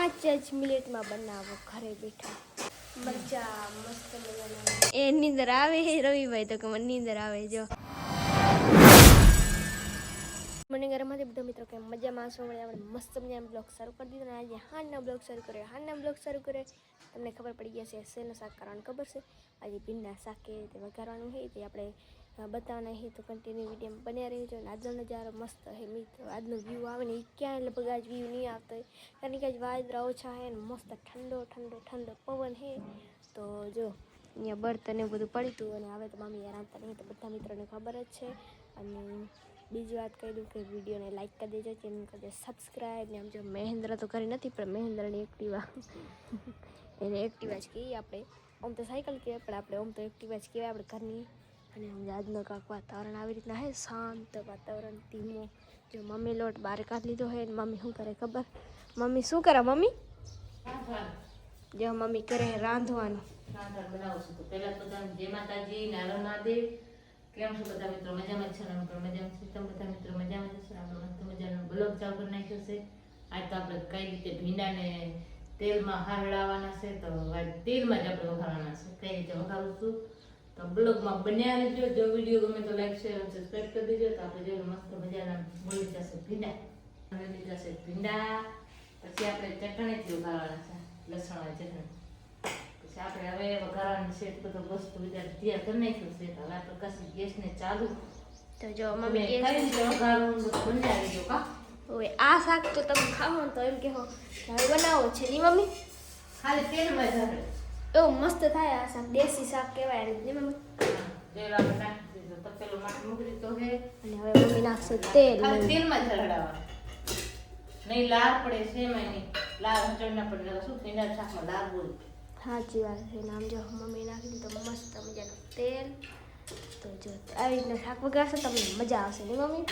5 જ મિનિટમાં બનાવો ઘરે બેઠા મજા મસ્ત મજાના એ નીંદર આવે રવિભાઈ તો કે મને નીંદર આવે જો મને ઘરમાંથી બધા મિત્રો કે મજામાં શું મળે આપણે મસ્ત મજાનો બ્લોગ શરૂ કરી દીધો ને આજે હાનના બ્લોગ શરૂ કરે તમને ખબર પડી ગયા છે શેનું શાક કરવાનું ખબર છે આજે ભીંડા શાક કેવી રીતે વઘારવાનું છે તે આપણે બતાવવાના છે તો કન્ટિન્યુ વિડીયો બન્યા રહેજો અને આજનો નજારો મસ્ત છે મિત્રો આજનો વ્યૂ આવે ને એ ક્યાંય લગભગ આજ વ્યૂ નહીં આવતો હોય કારણ કે આજ વાદળા ઓછા છે ને મસ્ત ઠંડો પવન છે તો જો અહીંયા બર્તન એવું બધું પડ્યું હતું અને હવે તો મમ્મી રાંધતા નહીં તો બધા મિત્રોને ખબર જ છે અને બીજી વાત કહી દઉં કે વિડીયોને લાઇક કરી દેજો ચેનલ કરી દેજો સબસ્ક્રાઈબ ને આમ જો મહેન્દ્ર તો કરી નથી પણ મહેન્દ્રની એક્ટિવા એને એક્ટિવા જ કહીએ આપણે આમ તો સાયકલ કહેવાય પણ આપણે આમ તો એક્ટિવા જ કહેવાય આપણે ઘરની અને આમ આજનો કાંક વાતાવરણ આવી રીતના હે શાંત વાતાવરણ ધીમો જો મમ્મી લોટ બહાર કાઢી લીધો હોય ને મમ્મી શું કરે ખબર મમ્મી શું કરે મમ્મી જો મમ્મી કરે રાંધવાનું બનાવું છું તો પહેલા બધા જય માતાજી નારાયણ મહાદેવ કેમ છો બધા મિત્રો મજામાં છે ને પણ મજામાં છે તમે બધા મિત્રો મજામાં જશો આપણે મસ્ત મજાનો બ્લોગ ચાલુ કરી નાખ્યો છે આજ તો આપણે કઈ રીતે ભીંડાને તેલમાં હરડાવવાના છે તો તેલમાં જ આપણે વઘારવાના છે કઈ રીતે વઘારું છું તો બ્લોગમાં બન્યા રહેજો જો વિડીયો ગમે તો લાઈક શેર અને સબસ્ક્રાઈબ કરી દેજો તો આપણે જો મસ્ત મજાના બોલી જશે ભીંડા જશે ભીંડા પછી આપણે ચટણીથી વઘારવાના છે લસણવાળી ચટણી આપણે હવે વઘારવાનું છે તો વસ્તુ તૈયાર કરી નાખ્યું છે હવે આપણે કશી ગેસને ચાલુ તો જો મમ્મી વઘારવાનું બનાવી દો કા હવે આ શાક તો તમે ખાઓ તો એમ કહો કે હવે બનાવો છે ની મમ્મી ખાલી તેલમાં ઝાડે એવું મસ્ત થાય આ શાક દેશી શાક કહેવાય ને મમ્મી તેલ આપણે નાખી દીધું તો પેલું માથે મૂકી દીધો છે અને હવે મમ્મી નાખશે તેલ ખાલી તેલમાં ઝરડાવવાનું નહીં લાર પડે છે એમાં નહીં લાર હચડ ના પડે શું ભીંડા શાકમાં લાર બોલ સાચી વાત છે નામ જો મમ્મી નાખી દીધું મસ્ત મજાનું તેલ તો જો આવી રીતના શાક વઘારશો તમને મજા આવશે ને મમ્મી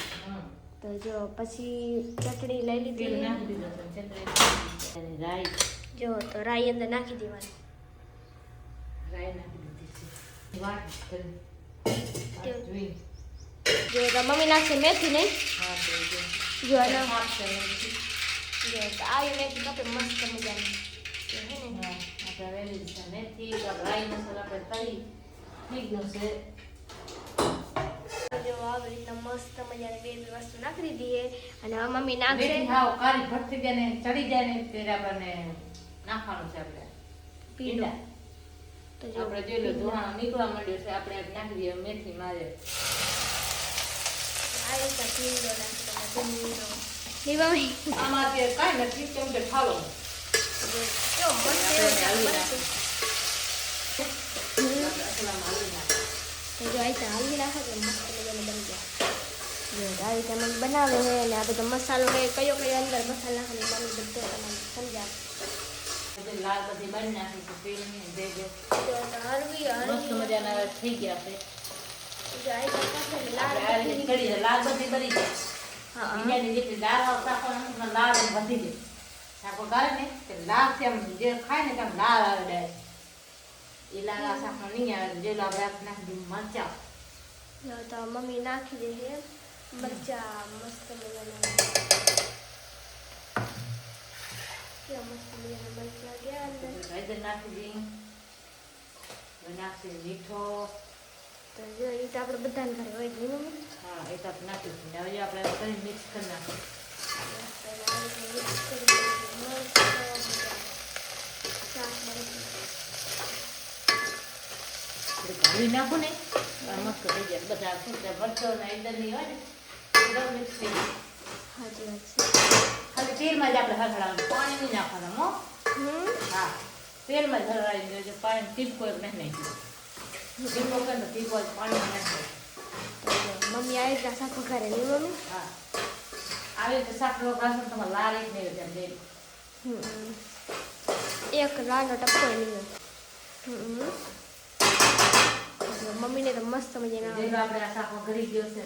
તો જો પછી ચટણી લઈ લીધી નાખી દીધો ચટણી રાઈ જો તો રાઈ અંદર નાખી દેવાની રાઈ નાખી દીધી છે વાટ કરી જો તો મમ્મી નાખશે મેથી નહીં હા તો જો જો નાખશે જો તો આવી મેથી કાપે મસ્ત મજાની મેથી રાઈ મસાલા આપણે તળી ઠીકનું છે જો આવી રીતના મસ્ત મજાની બે વસ્તુ નાખી દીધી છે અને હવે મમ્મી નાખશે મેથી હાવ કાળી ભઠ્ઠી જાય ને ચડી જાય ને ત્યારે આપણને નાખવાનું છે આપણે ભીંડા તો જો આપણે જોઈ લો ધોવાણો નીકળવા માંડ્યો છે આપણે નાખી દઈએ મેથી મારે આ રીતે ભીંડો નાખી ભીંડો ની મમ્મી આમાં અત્યારે કાંઈ નથી કેમ કે ઠાલો જો મસ્ત તો જો આ રીતે હલવી નાખે તો મસ્ત મજાનું બની જાય જો આ રીતે મમ્મી બનાવે છે અને આ બધો મસાલો કયો અંદર મસાલા નાખે મમ્મી બધો તમને સમજાવે લાલ બધી બની નાખી તો તેલની દે દે જો તો હળવી મસ્ત મજાના થઈ ગયા છે જો આ રીતે લાલ બધી બની જાય હા બીજાની જેટલી લાલ આવતા લાલ વધી જાય શાકો ગાળે ને કે લાલ છે આમ જે ખાય ને તેમ લાલ આવે જાય એ લાલ શાકમાં નહીં આવે જે લાલ આપણે નાખી દઈએ મરચા જો તો મમ્મી નાખી દે છે મરચા મસ્ત મજાના કેવા મસ્ત મજાના મરચા ગયા અંદર હળદર નાખી દઈએ નાખી મીઠો તો જો એ તો આપણે બધાને ઘરે હોય જ નહીં મમ્મી હા એ તો આપણે નાખી દઈએ હવે આપણે કરી મિક્સ કરી નાખીએ ઘી નાખું ને મસ્ત થઈ જાય બધા મરચો ને હળદરની હોય ને બધા મિક્સ થઈ જાય સાચી વાત ખાલી તેલમાં જ આપણે હળવવાનું પાણી નહીં નાખવાનું હો હા તેલમાં જ હળવાઈ દેજો પાણી ટીપકો એક નહીં ટીપકો કરે તો ટીપકો પાણી નાખે મમ્મી આવી રીતના શાક વઘારે નહીં મમ્મી હા આવી રીતે શાક વઘારશો તમારે લાલ એક નહીં તેમ દે એક નાનો ટપકો નહીં મમ્મીને તો મસ્ત મજાના જેનો આપણે આ શાક વઘારી ગયો છે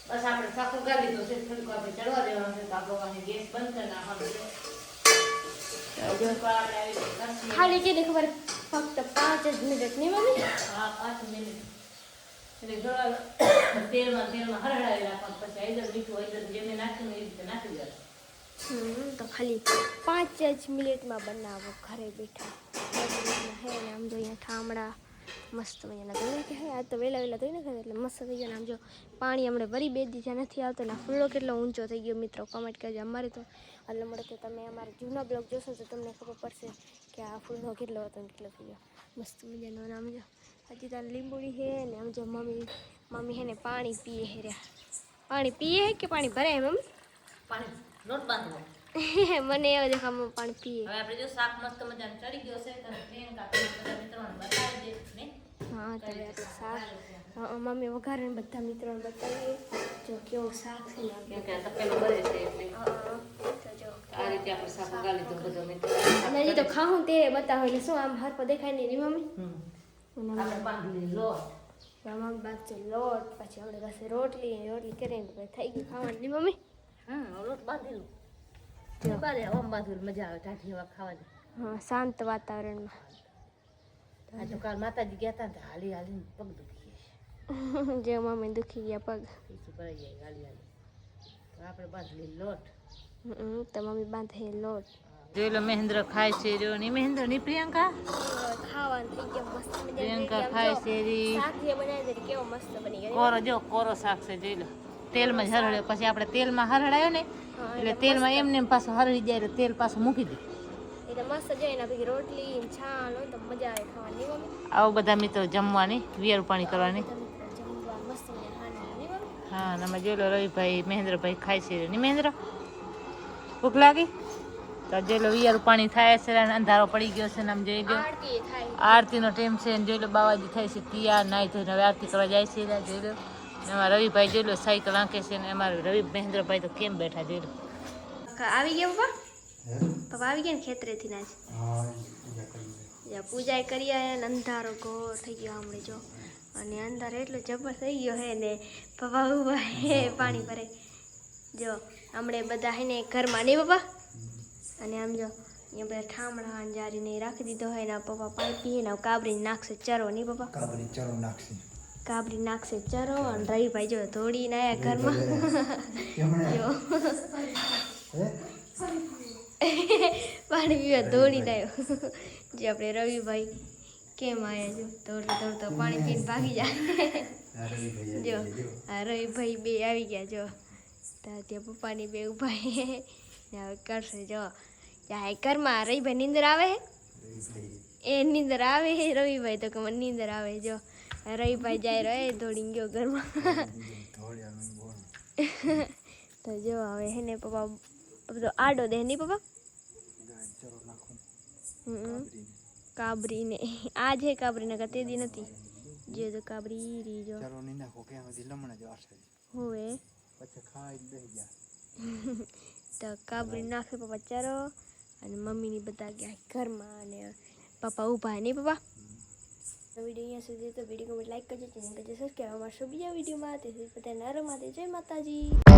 બસ આપણે શાક વઘારી દીધો છે થોડીક આપણે ચડવા દેવાનું છે તો આપણે ગેસ બંધ કરી નાખવાનું છે. 5 મિનિટ ની ખબર ફક્ત 5 જ મિનિટ નહીં મમ્મી હા 5 મિનિટ. હા 5 મિનિટ. જો તો આવી રીતે મમ્મી નાખી દે છે મરચા મસ્ત મજાના મરચા ગયા અંદર હા 5 મિનિટ. એટલે ગળા તેલમાં હરડાવી રાખવાનું. પછી હળદર મીઠું હળદર જે મેં નાખ્યું એ રીતે નાખી દેવાનું. તો ખાલી 5 જ મિનિટમાં બનાવો ઘરે બેઠા. હે ને આમ જો અહીંયા ઠામડા મસ્ત મજાના ધોઈ નાખે. હે આ તો વહેલા ધોઈ નાખે એટલે મસ્ત થઈ ગયા. આમ જો પાણી હમણાં વરી 2 દીધા નથી આવતો ને ફૂલો કેટલો ઊંચો થઈ ગયો મિત્રો. કમેન્ટ કરજો. અમારે તો એટલે મળે તો તમે અમારા જૂના બ્લોગ જોશો તો તમને ખબર પડશે કે આ ફૂલનો કેટલો હતો ને કેટલો થઈ ગયો. મસ્ત મજાનો. આમ જો હજી તાર લીંબુડી છે ને આમ જો મમ્મી હે ને પાણી પીએ હે રહ્યા. પાણી પીએ કે પાણી ભરે મમ્મી? પાણી લોટ બાંધવો. મને એવો દેખા મમ્મી પાણી પીએ. હવે આપણે જો શાક મસ્ત મજાનું ચડી ગયો છે તો પ્રિયંકા બધા મિત્રોને બતાવી દે ને. હા તો આપણે શાક મમ્મી વઘારે બધા મિત્રોને બતાવીએ. જો કેવું શાક છે ને કેમ કે તપેલું ભરે છે એટલે તો જો આ રીતે આપણે શાક ઉગાડી તો બધો મિત્રો. અને હજી તો ખાવું તે બતાવો એટલે શું આમ હરપો દેખાય નહીં ની મમ્મી. આપણે બાંધી લોટ. મમ્મી બાજુ લોટ પછી આપણે પાસે રોટલી કરીને થઈ ગયું ખાવાનું ની મમ્મી. લોટ બાંધેલું બાંધે ઓમ બાંધેલું મજા આવે ટાઢી હવા ખાવાની. હા શાંત વાતાવરણમાં. આ તો કાલ માતાજી ગયા હતા ને હાલી હાલીને પગ દુખી જે મમ્મી દુખી ગયા પગ. પીછું ભરાઈ જાય હાલી હાલી. તો આપણે બાંધેલી લોટ. તો મમ્મી બાંધે લોટ. જોઈ લો મહેન્દ્ર ખાય છે જો ની મહેન્દ્ર ની પ્રિયંકા ખાવાનું થઈ ગયું મસ્ત મજાનું. પ્રિયંકા ખાય છે રી શાક જે બનાવી દે કેવો મસ્ત બની ગયો. કોરો જો કોરો શાક છે જોઈ લો. તેલમાં જ હરડ્યો પછી આપણે તેલમાં હરડાયો ને એટલે તેલમાં એમને એમ પાછું હરડી જાય એટલે તેલ પાછું મૂકી દે એટલે મસ્ત જાય એના ભેગી રોટલી છાણ હોય તો મજા આવે ખાવાની મમ્મી. આવો બધા મિત્રો જમવાની વિયાર પાણી કરવાની. જમવા મસ્ત મજા ખાવાની મમ્મી. હા ને અમે જોઈ લો રવિભાઈ મહેન્દ્રભાઈ ખાય છે ની મહેન્દ્ર ભૂખ લાગી તો જોઈ લો વિયાર પાણી થાય છે અને અંધારો પડી ગયો છે ને આમ જોઈ લો આરતી થાય. આરતીનો ટાઈમ છે ને જોઈ લો બાવાજી થાય છે તૈયાર નાઈ ધોઈને હવે આરતી કરવા જાય છે જોઈ લો. એમાં રવિભાઈ જોઈ લો સાયકલ આંકે છે ને અમારે રવિ મહેન્દ્રભાઈ તો કેમ બેઠા જોઈ લો. આવી ગયા પપ્પા? પપ્પા આવી ગયા ને ખેતરેથી ના જ પૂજા કરી આવ્યા ને અંધારો ઘોર થઈ ગયો હમણાં જો. અને અંધારો એટલો જબર થઈ ગયો હે ને પપ્પા ઉભા હે પાણી ભરે જો હમણાં બધા હે ને ઘરમાં નહીં પપ્પા. અને આમ જો અહીંયા બધા ઠામડા જારીને રાખી દીધો હોય ને પપ્પા પાણી પીએ ને કાબરી નાખશે ચરો નહીં પપ્પા? કાબરી નાખશે ચરો. અને રવિભાઈ જો ધોડીને આવ્યા ઘરમાં જો પાણી પીવા દોડીને આવ્યો. જે આપણે રવિભાઈ કેમ આવ્યા જો દોડતો પાણી પીને ભાગી જાય. જો આ રવિભાઈ બે આવી ગયા જો. ત્યાં પપ્પાની બે ઉભા ને હવે કરશે જો. ત્યાં ઘરમાં રવિભાઈ નીંદર આવે એ નીંદર આવે રવિભાઈ તો કે મને નીંદર આવે જો. રવિભાઈ જાય રહે દોડીને ગયો ઘરમાં. તો જો હવે હે ને પપ્પા બધો આડો દે નહીં પપ્પા? કાબરીને આ છે કાબરીને તે દી નથી જે તો કાબરી રી જો હોવે તો કાબરી નાખે પપ્પા ચારો. અને મમ્મીની બધા ગયા ઘરમાં અને પપ્પા ઊભા નહીં પપ્પા. વિડીયો અહીંયા સુધી તો વિડીયો લાઈક કરજો, ચેનલ કરજો સબસ્ક્રાઈબ. અમારા બીજા વિડીયોમાં તે બધા નરમ જય માતાજી.